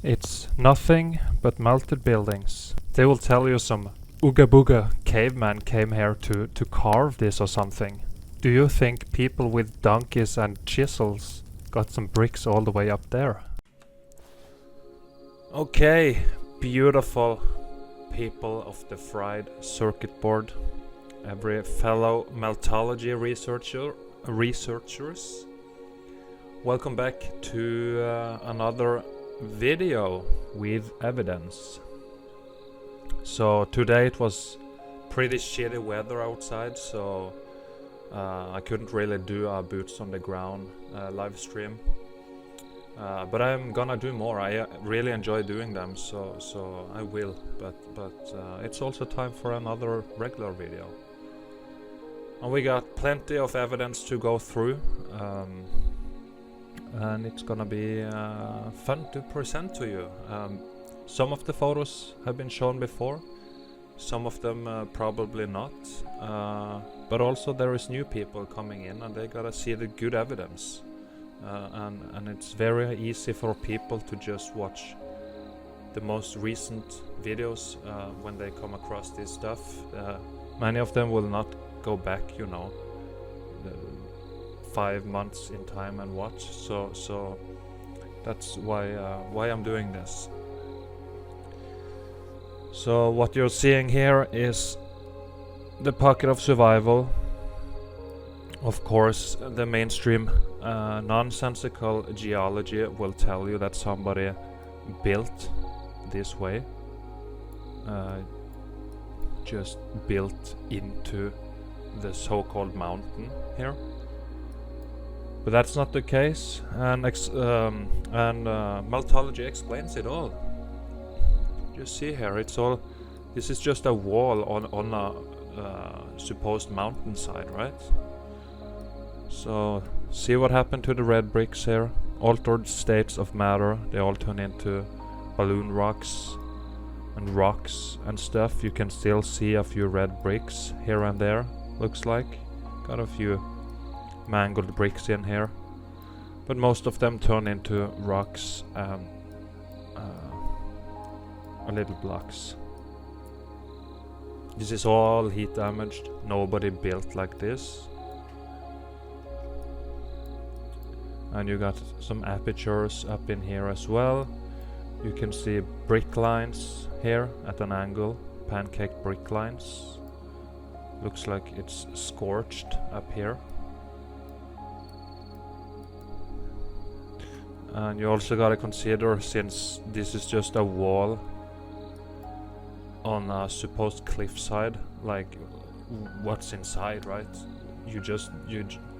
It's nothing but melted buildings. They will tell you some ooga booga caveman came here to carve this or something. Do you think people with donkeys and chisels got some bricks all the way up there? Okay, beautiful people of the fried circuit board, every fellow meltology researchers, welcome back to another video with evidence. So today it was pretty shitty weather outside, so I couldn't really do a boots on the ground live stream. But I'm gonna do more. I really enjoy doing them, so I will. But it's also time for another regular video. And we got plenty of evidence to go through, and it's gonna be fun to present to you. Some of the photos have been shown before, some of them probably not. But also there is new people coming in, and they gotta see the good evidence. And it's very easy for people to just watch the most recent videos when they come across this stuff. Many of them will not go back, 5 months in time and watch. So that's why I'm doing this. So what you're seeing here is the pocket of survival. Of course, the mainstream nonsensical geology will tell you that somebody built this way, just built into the so-called mountain here. But that's not the case, and meltology explains it all. You see here, this is just a wall on a supposed mountainside, right? So see what happened to the red bricks here. Altered states of matter, they all turn into balloon rocks and stuff. You can still see a few red bricks here and there, looks like. Got a few mangled bricks in here, but most of them turn into rocks and little blocks. This is all heat damaged. Nobody built like this. And you got some apertures up in here as well. You can see brick lines here at an angle, pancake brick lines. Looks like it's scorched up here. And you also gotta consider, since this is just a wall on a supposed cliffside, like what's inside, right? You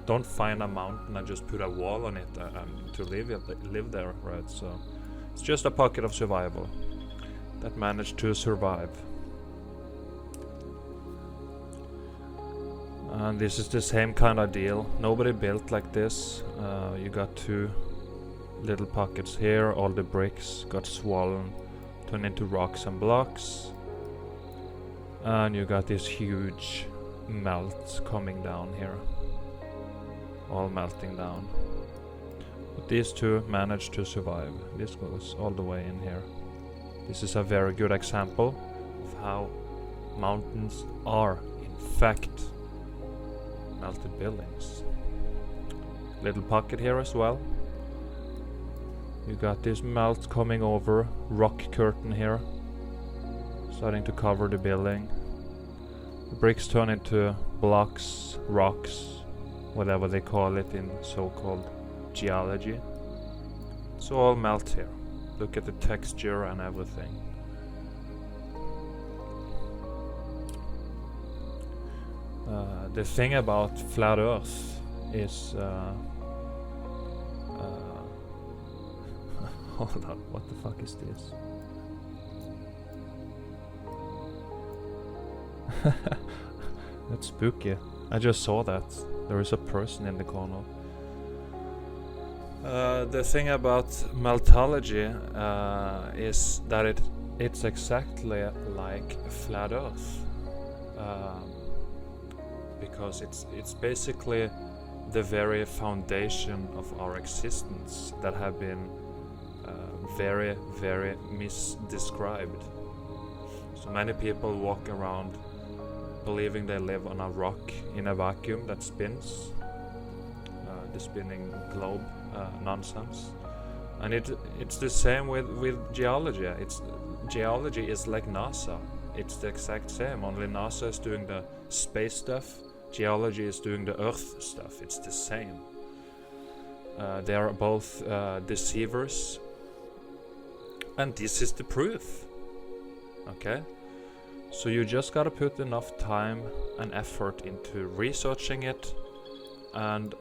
don't find a mountain and just put a wall on it to live there, right? So it's just a pocket of survival that managed to survive. And this is the same kind of deal. Nobody built like this. You got two little pockets here. All the bricks got swollen, turned into rocks and blocks. And you got this huge melt coming down here. All melting down. But these two managed to survive. This goes all the way in here. This is a very good example of how mountains are, in fact, melted buildings. Little pocket here as well. You got this melt coming over, rock curtain here, starting to cover the building. The bricks turn into blocks, rocks, whatever they call it in so-called geology. So all melt here. Look at the texture and everything. The thing about flat Earth is hold on, what the fuck is this? That's spooky. I just saw that. There is a person in the corner. The thing about meltology is that it's exactly like flat Earth, because it's basically the very foundation of our existence that have been very, very misdescribed. So many people walk around believing they live on a rock in a vacuum that spins, the spinning globe nonsense. And it's the same with geology. Geology is like NASA. It's the exact same, only NASA is doing the space stuff, geology is doing the earth stuff. It's the same. They are both deceivers, and this is the proof. Okay? So you just gotta put enough time and effort into researching it and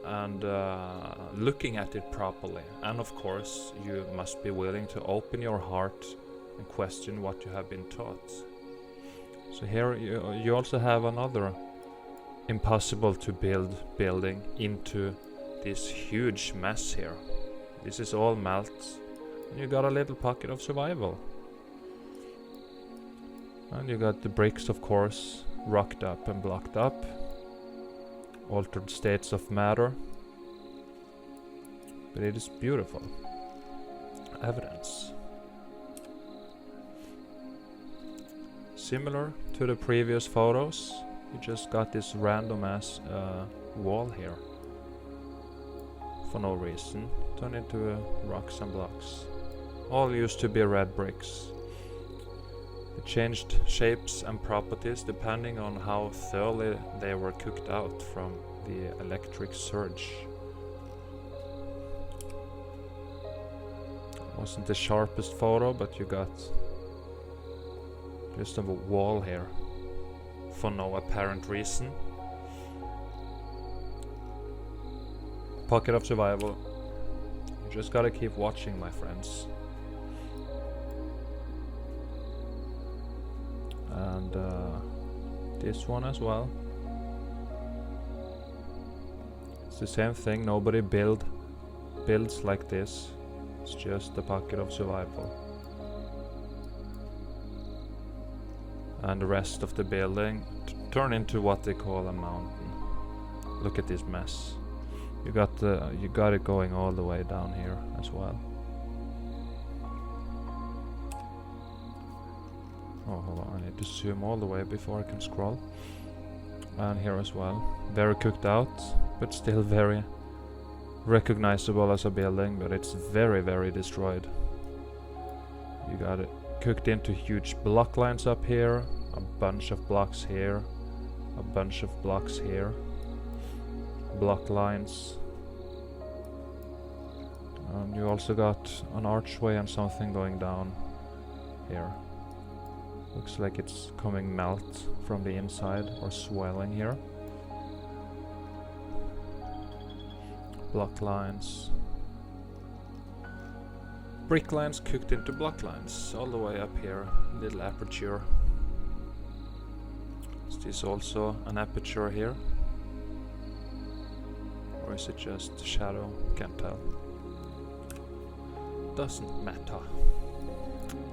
looking at it properly. And of course, you must be willing to open your heart and question what you have been taught. So here you also have another impossible to build building into this huge mess here. This is all melt, and you got a little pocket of survival. And you got the bricks, of course, rocked up and blocked up. Altered states of matter. But it is beautiful. Evidence. Similar to the previous photos, you just got this random ass wall here. For no reason. Turned into rocks and blocks. All used to be red bricks. They changed shapes and properties depending on how thoroughly they were cooked out from the electric surge. Wasn't the sharpest photo, but you got just a wall here for no apparent reason. Pocket of survival. You just gotta keep watching, my friends. And this one as well. It's the same thing. Nobody builds like this. It's just a pocket of survival. And the rest of the building turn into what they call a mountain. Look at this mess. You got it going all the way down here as well. Oh, hold on, I need to zoom all the way before I can scroll. And here as well. Very cooked out, but still very recognizable as a building, but it's very, very destroyed. You got it cooked into huge block lines up here, a bunch of blocks here, a bunch of blocks here, block lines. And you also got an archway and something going down here. Looks like it's coming melt from the inside or swelling here. Block lines. Brick lines cooked into block lines all the way up here. Little aperture. Is this also an aperture here? Or is it just shadow? Can't tell. Doesn't matter.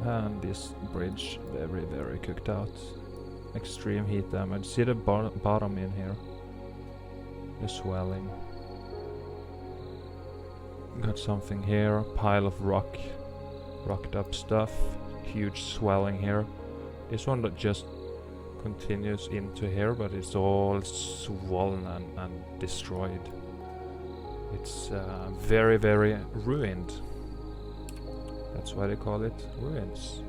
And this bridge, very, very cooked out. Extreme heat damage. See the bottom in here? The swelling. Got something here. Pile of rocked up stuff. Huge swelling here. This one that just continues into here, but it's all swollen and destroyed. It's very, very ruined. That's why they call it ruins.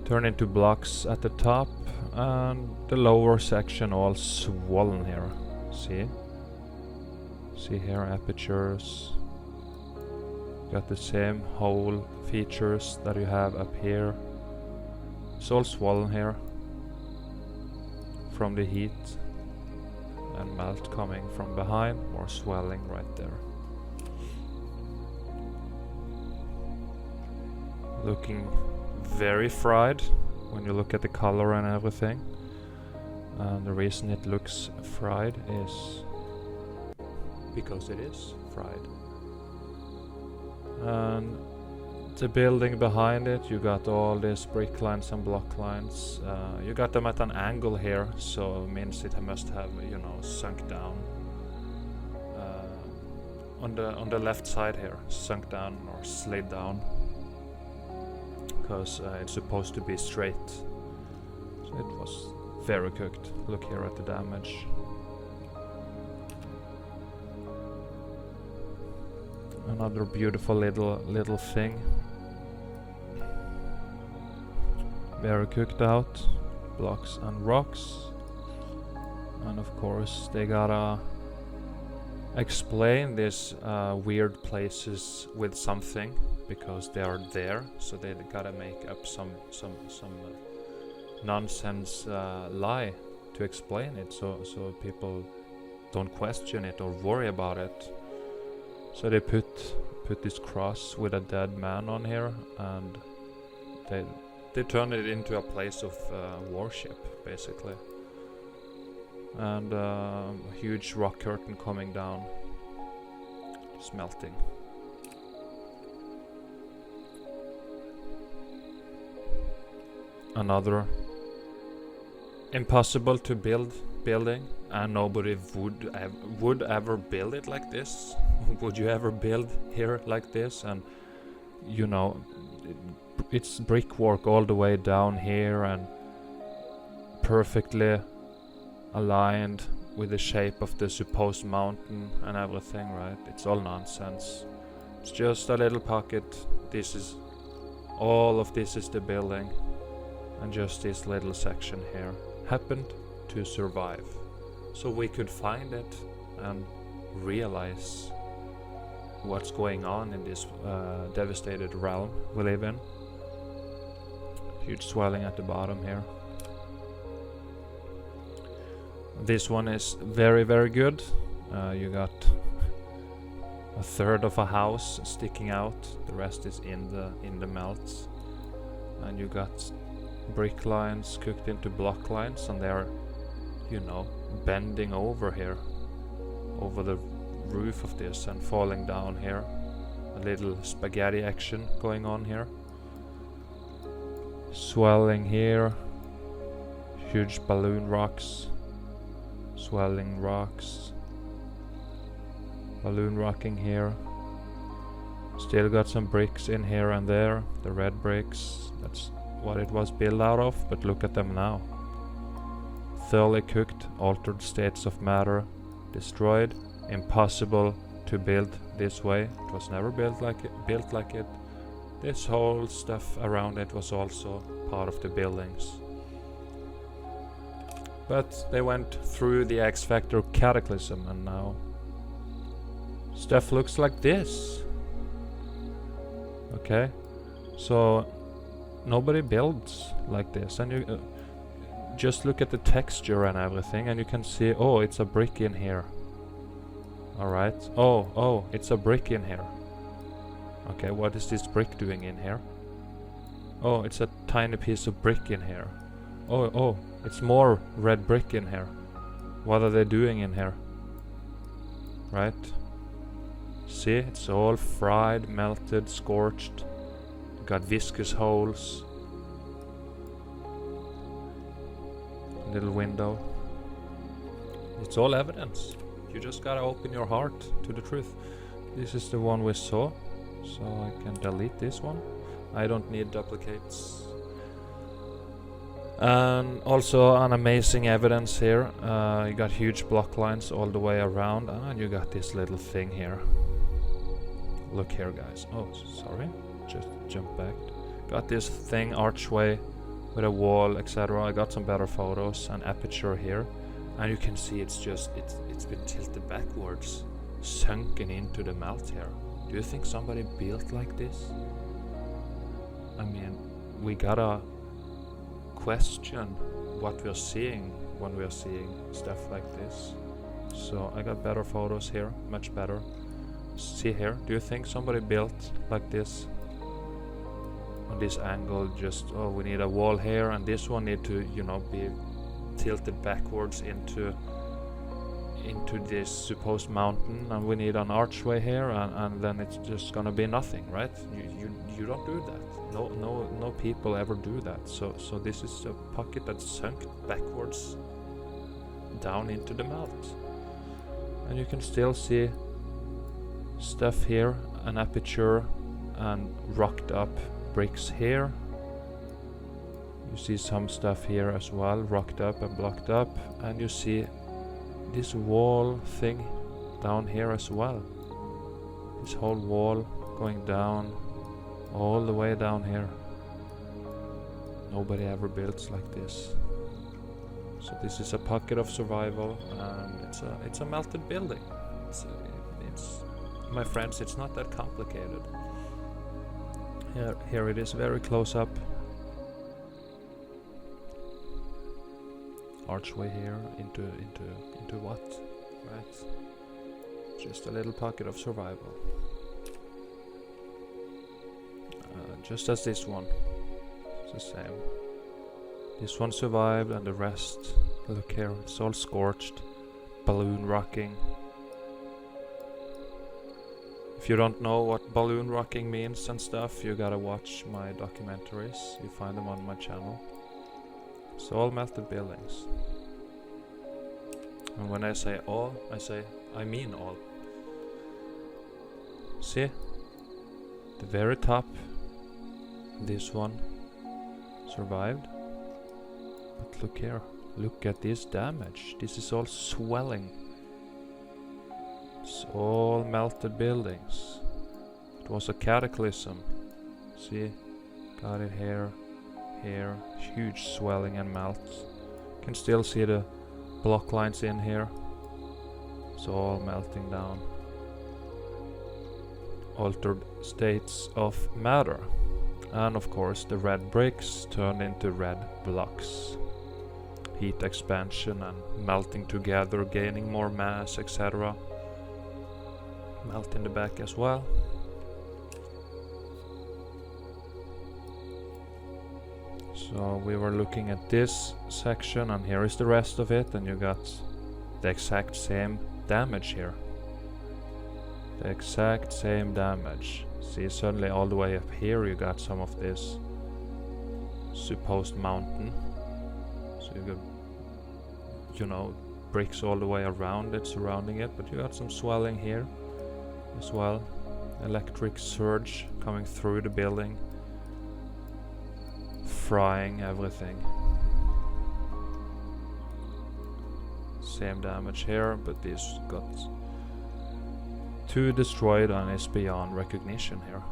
Turn into blocks at the top, and the lower section all swollen here. See? See here, apertures. Got the same hole features that you have up here. It's all swollen here from the heat and melt coming from behind, more swelling right there. Looking very fried when you look at the color and everything. And the reason it looks fried is because it is fried. And the building behind it, you got all these brick lines and block lines. You got them at an angle here, so it means it must have, you know, sunk down on the left side here, sunk down or slid down, because it's supposed to be straight. So it was very cooked. Look here at the damage. Another beautiful little thing. Very cooked out. Blocks and rocks. And of course they gotta explain these weird places with something, because they are there, so they gotta make up some nonsense lie to explain it, so people don't question it or worry about it. So they put this cross with a dead man on here, and they turn it into a place of worship, basically. And a huge rock curtain coming down, smelting. Another impossible to build building, and nobody would ever build it like this. Would you ever build here like this? And you know, it's brickwork all the way down here and perfectly aligned with the shape of the supposed mountain and everything, right? It's all nonsense. It's just a little pocket. This is all of this is the building, and just this little section here happened to survive, so we could find it and realize what's going on in this devastated realm we live in. Huge swelling at the bottom here. This one is very, very good. You got a third of a house sticking out, the rest is in the melt, and you got brick lines cooked into block lines, and they're, you know, bending over here, over the roof of this and falling down here. A little spaghetti action going on here. Swelling here. Huge balloon rocks. Swelling rocks. Balloon rocking here. Still got some bricks in here and there. The red bricks. That's what it was built out of, but look at them now. Thoroughly cooked, altered states of matter, destroyed, impossible to build this way. It was never built like it. This whole stuff around it was also part of the buildings. But they went through the X Factor Cataclysm, and now stuff looks like this. Okay, so nobody builds like this, and you just look at the texture and everything, and you can see, oh, it's a brick in here. Alright, oh, it's a brick in here. Okay, what is this brick doing in here? Oh, it's a tiny piece of brick in here. Oh, it's more red brick in here. What are they doing in here? Right? See, it's all fried, melted, scorched. Got viscous holes. Little window. It's all evidence. You just gotta open your heart to the truth. This is the one we saw, so I can delete this one. I don't need duplicates. And also an amazing evidence here. You got huge block lines all the way around, and you got this little thing here. Look here, guys. Oh, sorry. Just jump back. Got this thing, archway with a wall, etc. I got some better photos and aperture here, and you can see it's been tilted backwards, sunken into the melt here. Do you think somebody built like this? I mean, we gotta question what we're seeing when we're seeing stuff like this. So I got better photos here, much better. See here, do you think somebody built like this? On this angle, just, oh, we need a wall here, and this one need to, you know, be tilted backwards into this supposed mountain, and we need an archway here, and then it's just gonna be nothing, right? You don't do that. No people ever do that. So this is a pocket that's sunk backwards down into the melt, and you can still see stuff here, an aperture and rocked up bricks here. You see some stuff here as well, rocked up and blocked up, and you see this wall thing down here as well. This whole wall going down all the way down here. Nobody ever builds like this. So this is a pocket of survival, and it's a melted building. It's my friends, it's not that complicated. Here it is, very close up. Archway here into what? Right? Just a little pocket of survival. Just as this one. It's the same. This one survived, and the rest, look here, it's all scorched. Balloon rocking. If you don't know what balloon rocking means and stuff, you gotta watch my documentaries. You find them on my channel. It's all melted buildings. And when I say all, I mean all. See? The very top, this one survived. But look here, look at this damage. This is all swelling. It's all melted buildings. It was a cataclysm. See? Got it here. Here, huge swelling and melts. You can still see the block lines in here. It's all melting down. Altered states of matter. And of course the red bricks turned into red blocks. Heat expansion and melting together, gaining more mass, etc. Melt in the back as well. So we were looking at this section, and here is the rest of it, and you got the exact same damage here. The exact same damage. See, suddenly all the way up here you got some of this supposed mountain. So you got, you know, bricks all the way around it, surrounding it, but you got some swelling here as well. Electric surge coming through the building, frying everything. Same damage here, but this got too destroyed and is beyond recognition here.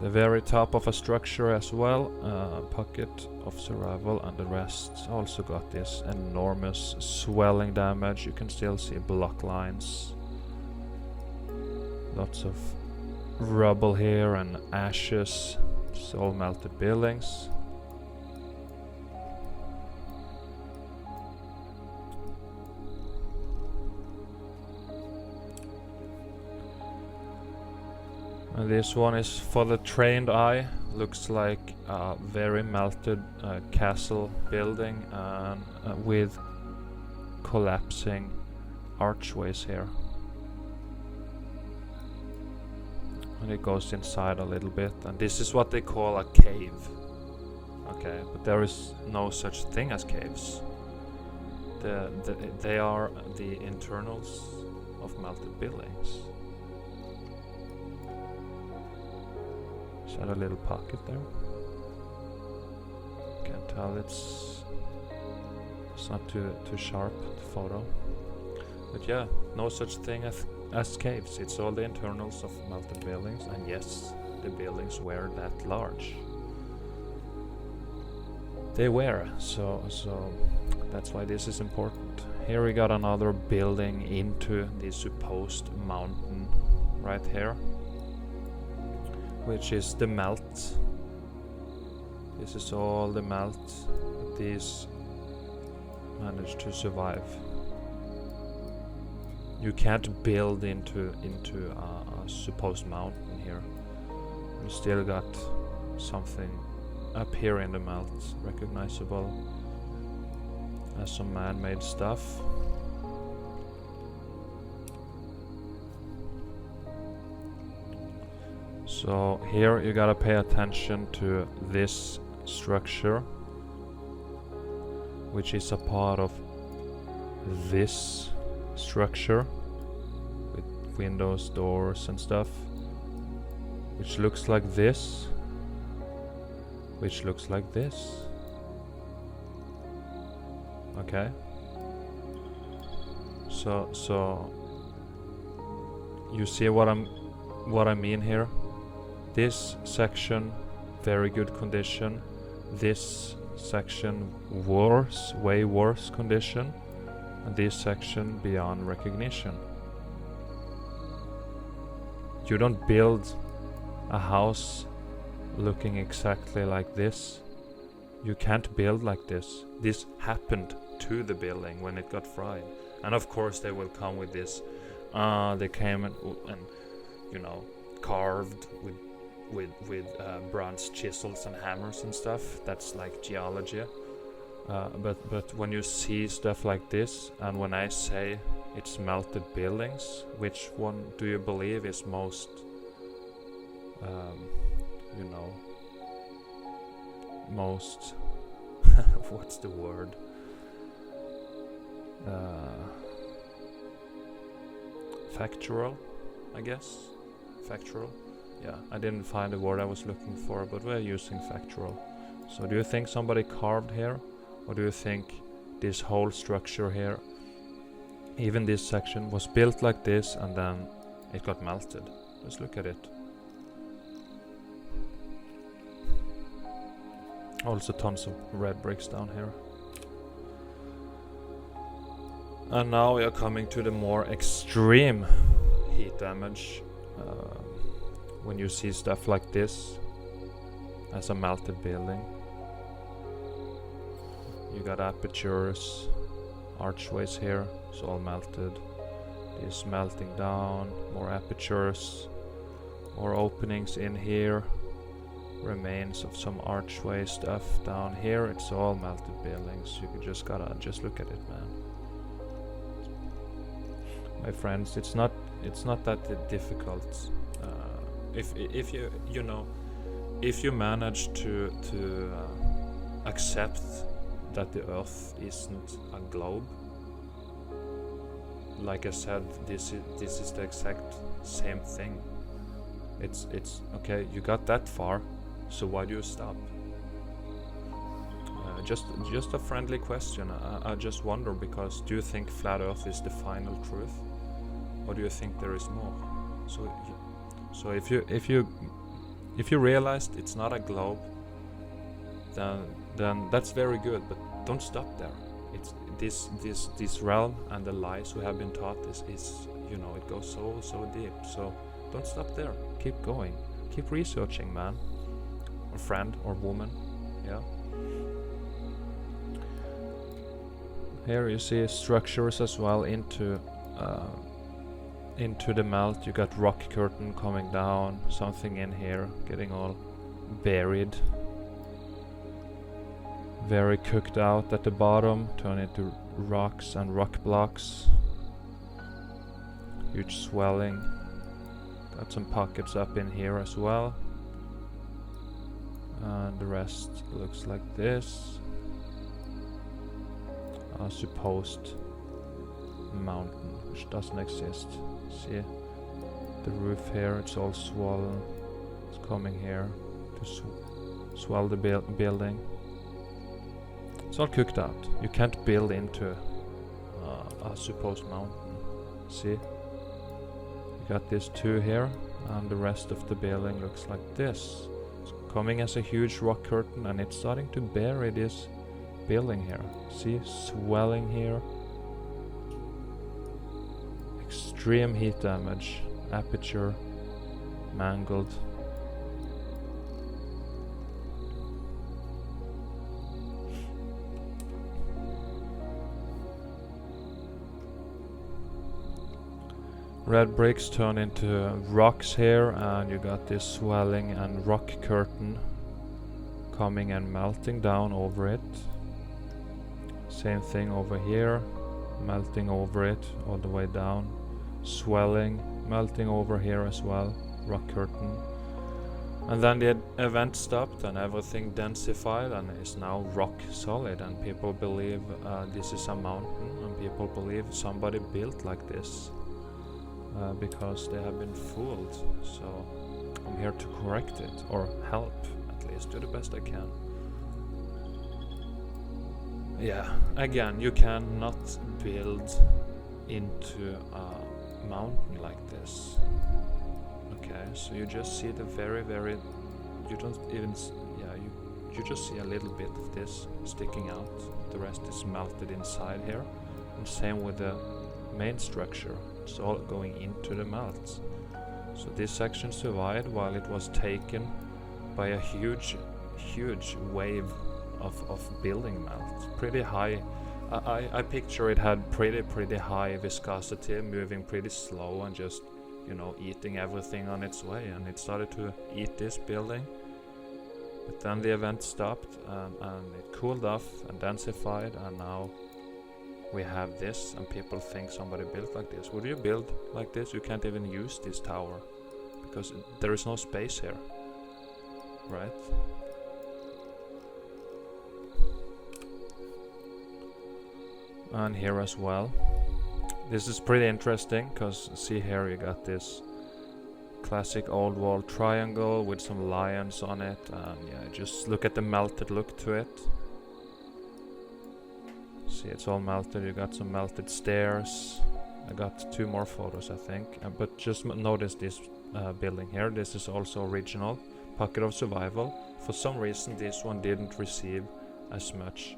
The very top of a structure as well, pocket of survival, and the rest also got this enormous swelling damage. You can still see block lines. Lots of rubble here and ashes. It's all melted buildings. And this one is for the trained eye. Looks like a very melted castle building, and with collapsing archways here. And it goes inside a little bit, and this is what they call a cave. Okay, but there is no such thing as caves. They are the internals of melted buildings. Is that a little pocket there? Can't tell, it's not too sharp, the photo. But yeah, no such thing as caves. It's all the internals of melted buildings, and yes, the buildings were that large. They were, so that's why this is important. Here we got another building into the supposed mountain right here, which is the melt. This is all the melt, but these managed to survive. You can't build into a supposed mountain here. You still got something up here in the melt, recognizable as some man-made stuff. So here you gotta pay attention to this structure. which is a part of this structure with windows, doors and stuff, which looks like this, which looks like this. Okay, so you see what I mean here. This section, very good condition. This section, worse, way worse condition. And this section, beyond recognition. You don't build a house looking exactly like this. You can't build like this. This happened to the building when it got fried. And of course they will come with this. They came and you know, carved with bronze chisels and hammers and stuff. That's like geology. But when you see stuff like this, and when I say it's melted buildings, which one do you believe is most, you know, most what's the word? Factual, I guess. Factual. Yeah, I didn't find the word I was looking for, but we're using factual. So do you think somebody carved here? Or do you think this whole structure here, even this section, was built like this and then it got melted? Just look at it. Also tons of red bricks down here. And now we are coming to the more extreme heat damage. When you see stuff like this as a melted building. You got apertures, archways here, it's all melted. This melting down, more apertures, more openings in here, remains of some archway stuff down here. It's all melted buildings. You just gotta look at it, man. My friends, it's not that difficult. If you know, if you manage to accept that the Earth isn't a globe, like I said, this is the exact same thing. It's okay. You got that far, so why do you stop? Just a friendly question. I just wonder, because do you think flat Earth is the final truth, or do you think there is more? So if you realized it's not a globe, then that's very good. But don't stop there. It's this realm and the lies we have been taught is you know, it goes so deep. So don't stop there. Keep going. Keep researching, man, or friend or woman. Yeah. Here you see structures as well into the melt. You got rock curtain coming down, something in here getting all buried, very cooked out at the bottom, turn into rocks and rock blocks, huge swelling. Got some pockets up in here as well, and the rest looks like this. A supposed mountain which doesn't exist. See the roof here, it's all swollen. It's coming here to swell the building. It's all cooked out. You can't build into a supposed mountain. See? You got this two here, and the rest of the building looks like this. It's coming as a huge rock curtain, and it's starting to bury this building here. See? Swelling here. Extreme heat damage, aperture, mangled. Red bricks turn into rocks here, and you got this swelling and rock curtain coming and melting down over it. Same thing over here, melting over it all the way down. Swelling, melting over here as well, rock curtain. And then the event stopped and everything densified and is now rock solid, and people believe this is a mountain, and people believe somebody built like this because they have been fooled. So I'm here to correct it, or help at least, do the best I can. Yeah, again, you cannot build into a mountain like this. Okay, so you just see the very, you don't even, you just see a little bit of this sticking out. The rest is melted inside here. And same with the main structure. It's all going into the melt. So this section survived while it was taken by a huge wave of building melt. Pretty high. I picture it had pretty high viscosity, moving pretty slow and just, you know, eating everything on its way, and it started to eat this building. But then the event stopped and it cooled off and densified, and now we have this, and people think somebody built like this. Would you build like this? You can't even use this tower because there is no space here, right? And here as well. This is pretty interesting because see here you got this classic old wall triangle with some lions on it, and yeah, just look at the melted look to it. See, it's all melted. You got some melted stairs. I got 2 more photos, I think, but just notice this building here. This is also original pocket of survival. For some reason this one didn't receive as much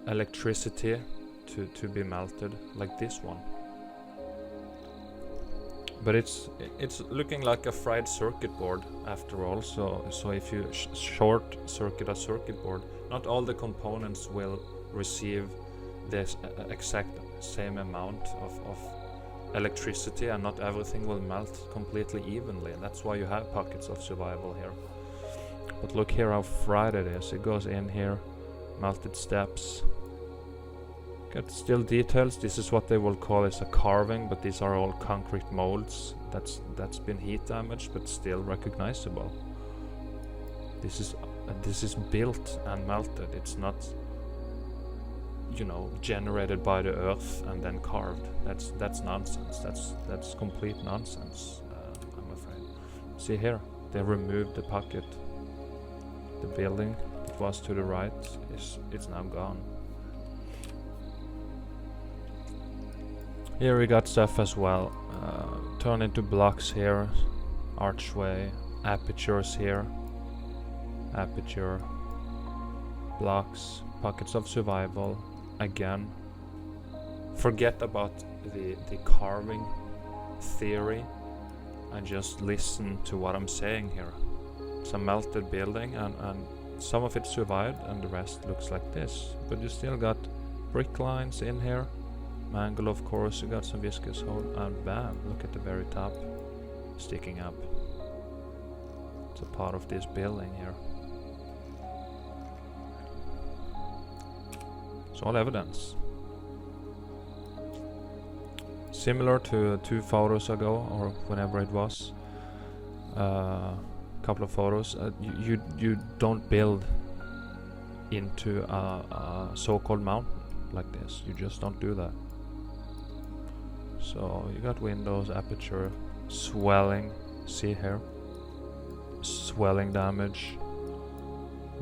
electricity to be melted like this one, but it's looking like a fried circuit board after all. So if you short circuit a circuit board, not all the components will receive this exact same amount of electricity, and not everything will melt completely evenly. That's why you have pockets of survival here. But look here how fried it is. It goes in here, melted steps. Got still details. This is what they will call as a carving, but these are all concrete molds that's been heat damaged but still recognizable. This is built and melted. It's not, you know, generated by the earth and then carved. That's nonsense. That's complete nonsense, I'm afraid. See here, they removed the pocket. The building that was to the right it's now gone. Here we got stuff as well, turned into blocks here, archway, apertures here, aperture, blocks, pockets of survival. Again, forget about the carving theory and just listen to what I'm saying here. It's a melted building, and some of it survived and the rest looks like this, but you still got brick lines in here. Mangle, of course, you got some viscous hole, and bam, look at the very top sticking up. It's a part of this building here. It's all evidence. Similar to 2 photos ago, or whenever it was, couple of photos, you don't build into a so-called mountain like this. You just don't do that. So you got windows, aperture, swelling, see here, swelling damage,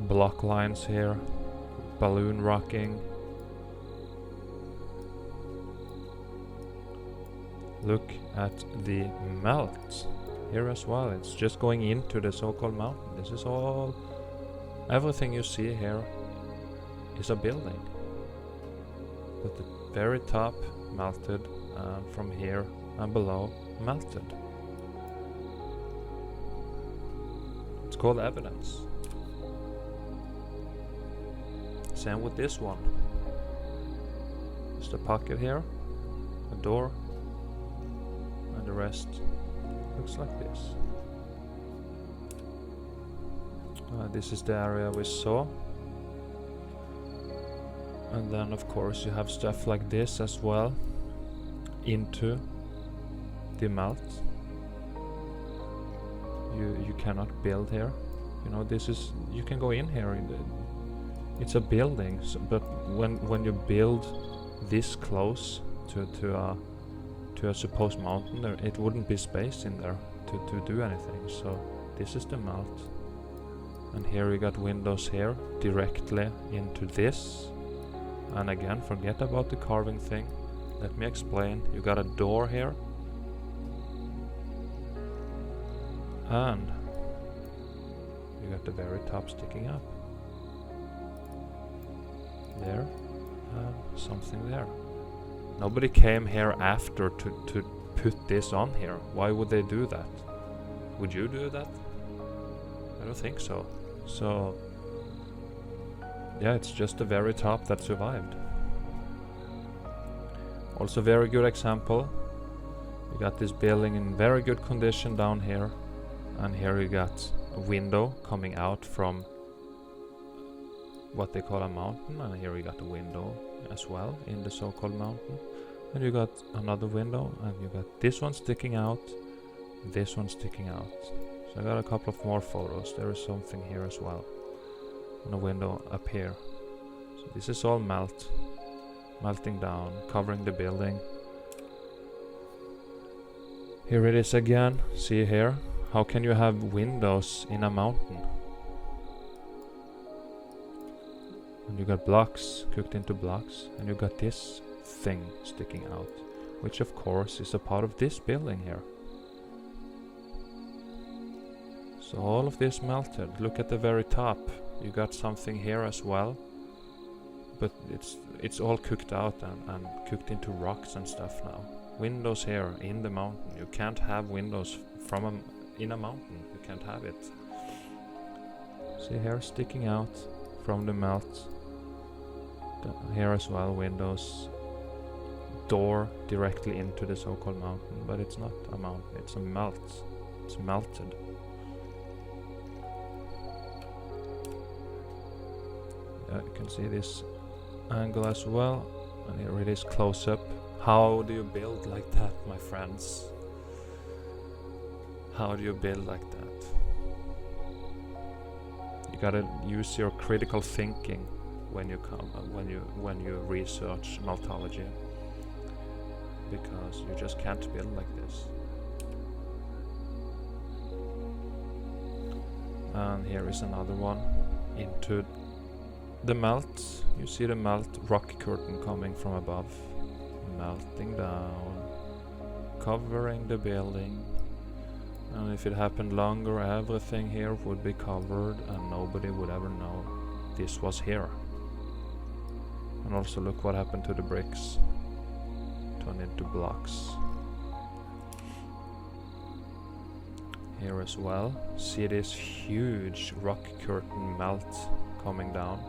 block lines here, balloon rocking. Look at the melt here as well. It's just going into the so-called mountain. This is all, everything you see here is a building, but the very top melted, and from here and below melted. It's called evidence. Same with this one. Just a pocket here, a door, and the rest looks like this. This is the area we saw. And then of course you have stuff like this as well into the melt. you cannot build here. You know, this is, you can go in here. It's a building, but when you build this close to a supposed mountain, it wouldn't be space in there to do anything. So this is the melt, and here we got windows here directly into this. And again, forget about the carving thing. Let me explain. You got a door here, and you got the very top sticking up there, and something there. Nobody came here after to put this on here. Why would they do that? Would you do that? I don't think so. So yeah, it's just the very top that survived. Also very good example. You got this building in very good condition down here, and here you got a window coming out from what they call a mountain, and here you got a window as well in the so-called mountain, and you got another window, and you got this one sticking out, this one sticking out. So I got a couple of more photos. There is something here as well, and a window up here. So this is all melting down, covering the building. Here it is again. See here, how can you have windows in a mountain? And you got blocks cooked into blocks, and you got this thing sticking out, which of course is a part of this building here. So all of this melted. Look at the very top. You got something here as well, but it's all cooked out and cooked into rocks and stuff now. Windows here in the mountain. You can't have windows in a mountain. You can't have it. See here, sticking out from the melt. Here as well, windows. Door directly into the so-called mountain, but it's not a mountain, it's a melt. It's melted. Yeah, you can see this angle as well, and here it is close up. How do you build like that, my friends? How do you build like that? You gotta use your critical thinking when you research meltology, because you just can't build like this. And here is another one into the melt. You see the melt rock curtain coming from above, melting down, covering the building. And if it happened longer, everything here would be covered and nobody would ever know this was here. And also look what happened to the bricks. Turned into blocks. Here as well. See this huge rock curtain melt coming down.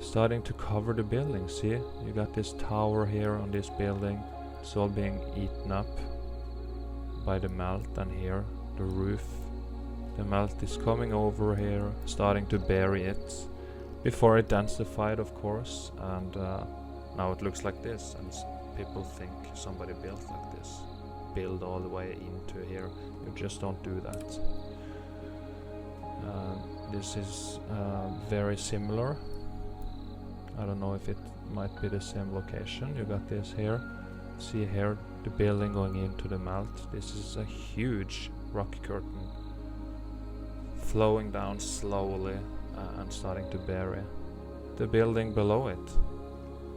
Starting to cover the building. See? You got this tower here on this building. It's all being eaten up by the melt, and here the roof. The melt is coming over here, starting to bury it. Before it densified, of course, and now it looks like this, and people think somebody built like this. Build all the way into here. You just don't do that. This is very similar. I don't know if it might be the same location. You got this here. See here, the building going into the melt. This is a huge rock curtain flowing down slowly and starting to bury the building below it.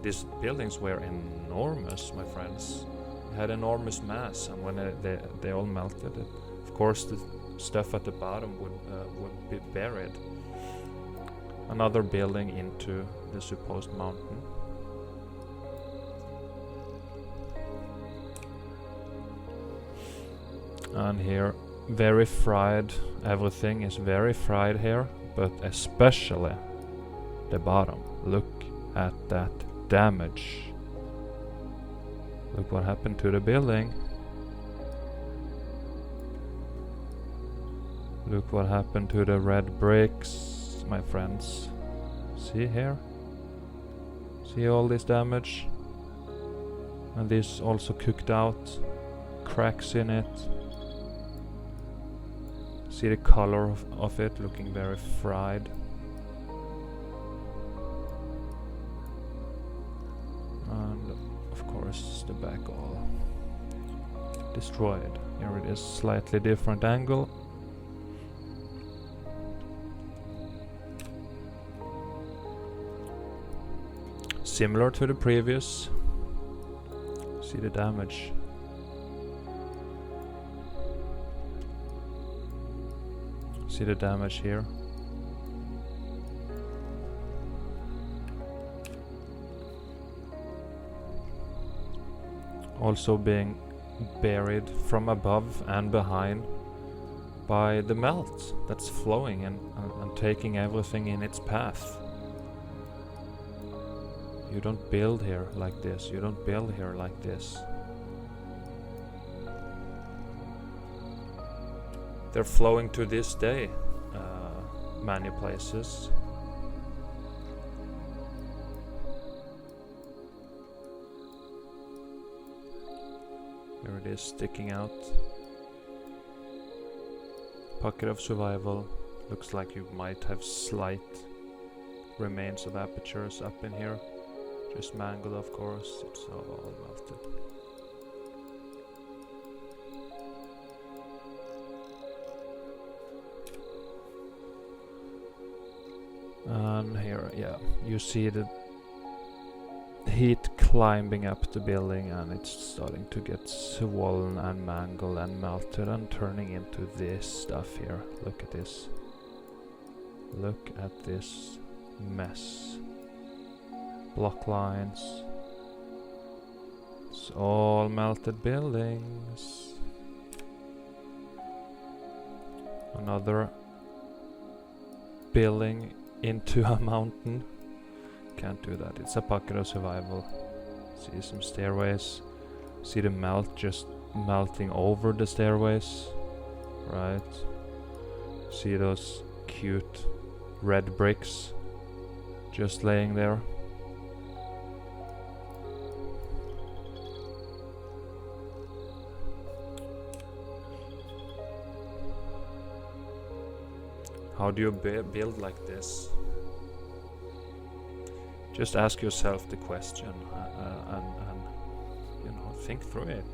These buildings were enormous, my friends. They had enormous mass, and when they all melted, of course the stuff at the bottom would be buried. Another building into the supposed mountain. And here, very fried. Everything is very fried here, but especially the bottom. Look at that damage. Look what happened to the building. Look what happened to the red bricks, my friends. See here? See all this damage? And this also cooked out. Cracks in it. See the color of it looking very fried. And of course the back all destroyed. Here it is, slightly different angle. Similar to the previous. See the damage. See the damage here. Also being buried from above and behind by the melt that's flowing and taking everything in its path. You don't build here like this. You don't build here like this. They're flowing to this day, many places. Here it is sticking out. Pocket of survival. Looks like you might have slight remains of apertures up in here. Just mangled, of course. It's all melted. And here, yeah, you see the heat climbing up the building, and it's starting to get swollen and mangled and melted and turning into this stuff here. Look at this. Look at this mess. Block lines. It's all melted buildings. Another building into a mountain. Can't do that. It's a pocket of survival. See some stairways. See the melt just melting over the stairways. Right. See those cute red bricks just laying there. How do you build like this? Just ask yourself the question and you know, think through it.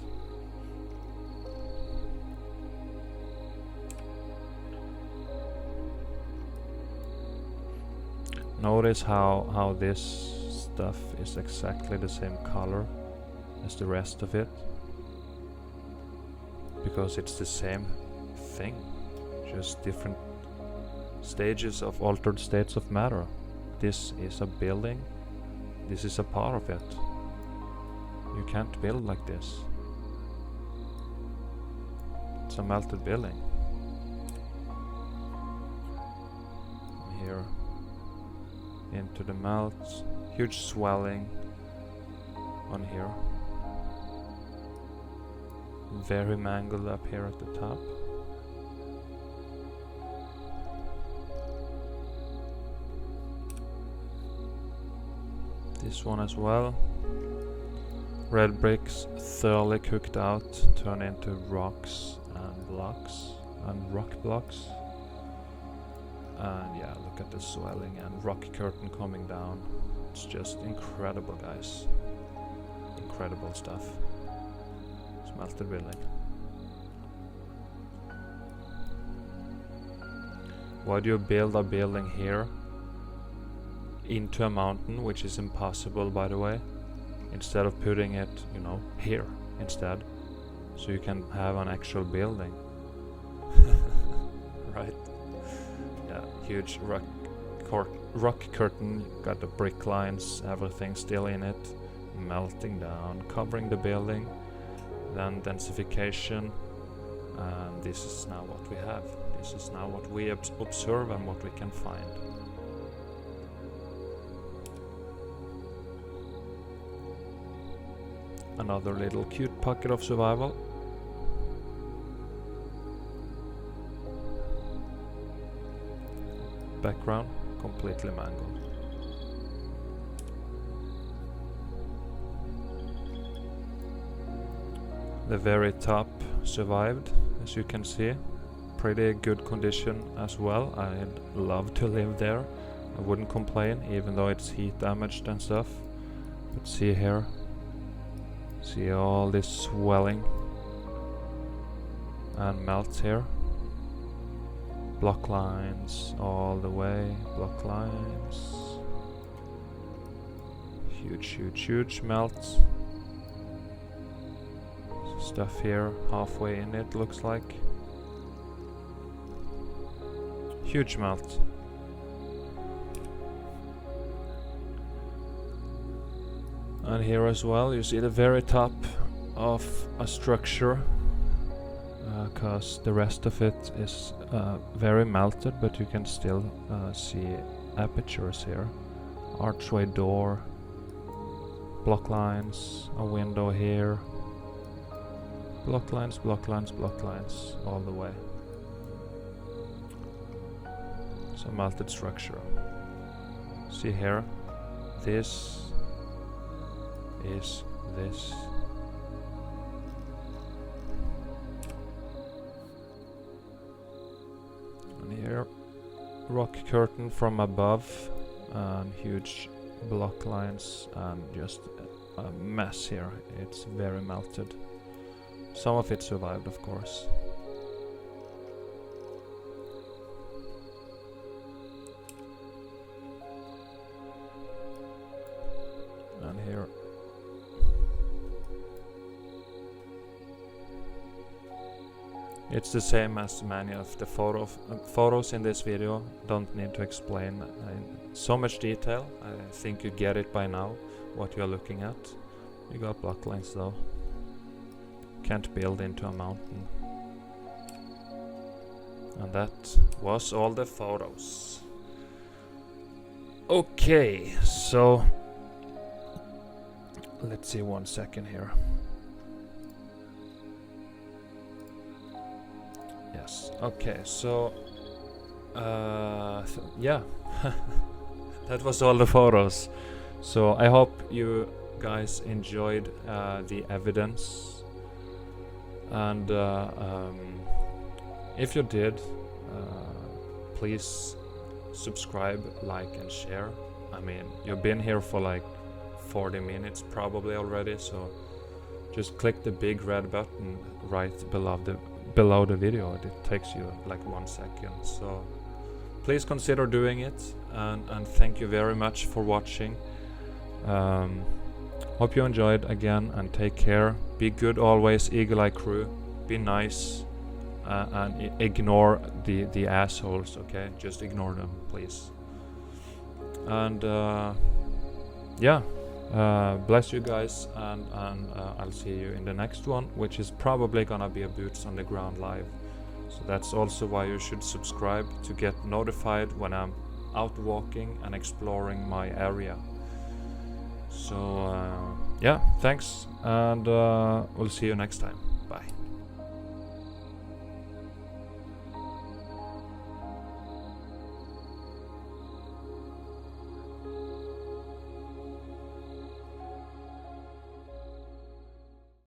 Notice how this stuff is exactly the same color as the rest of it, because it's the same thing, just different stages of altered states of matter. This is a building. This is a part of it. You can't build like this. It's a melted building. Here, into the melt. Huge swelling on here. Very mangled up here at the top. This one as well. Red bricks thoroughly cooked out, turn into rocks and blocks and rock blocks. And yeah, look at the swelling and rock curtain coming down. It's just incredible, guys. Incredible stuff. Melted building. Why do you build a building here into a mountain, which is impossible, by the way, instead of putting it, you know, here instead, so you can have an actual building? Right? Yeah, huge rock curtain, got the brick lines, everything still in it, melting down, covering the building, then densification, and this is now what we have. This is now what we observe and what we can find. Another little cute pocket of survival. Background completely mangled. The very top survived, as you can see. pretty good condition as well. I'd love to live there. I wouldn't complain, even though it's heat damaged and stuff. But see here, see all this swelling and melts here. Block lines all the way, block lines. Huge melts. Stuff here halfway in it, looks like. Huge melt. And here as well, you see the very top of a structure, because the rest of it is very melted, but you can still see apertures here. Archway door, block lines, a window here. Block lines, block lines, block lines, all the way. So melted structure. See here, this is this. And here, rock curtain from above, and huge block lines, and just a mess here. It's very melted. Some of it survived, of course. And here, it's the same as many of the photos in this video. Don't need to explain in so much detail. I think you get it by now, what you're looking at. You got block lines though. Can't build into a mountain. And that was all the photos. Okay, so let's see 1 second here. Yes, okay, so yeah, that was all the photos. So I hope you guys enjoyed the evidence. And if you did, please subscribe, like and share. I mean, you've been here for like 40 minutes probably already, so just click the big red button right below the video. It takes you like 1 second, so please consider doing it, and thank you very much for watching. Hope you enjoyed again, and take care. Be good always, Eagle Eye crew. Be nice, and ignore the assholes, okay? Just ignore them, please. And yeah, bless you guys, and I'll see you in the next one, which is probably gonna be a Boots on the Ground live. So that's also why you should subscribe to get notified when I'm out walking and exploring my area. So yeah, thanks, and we'll see you next time.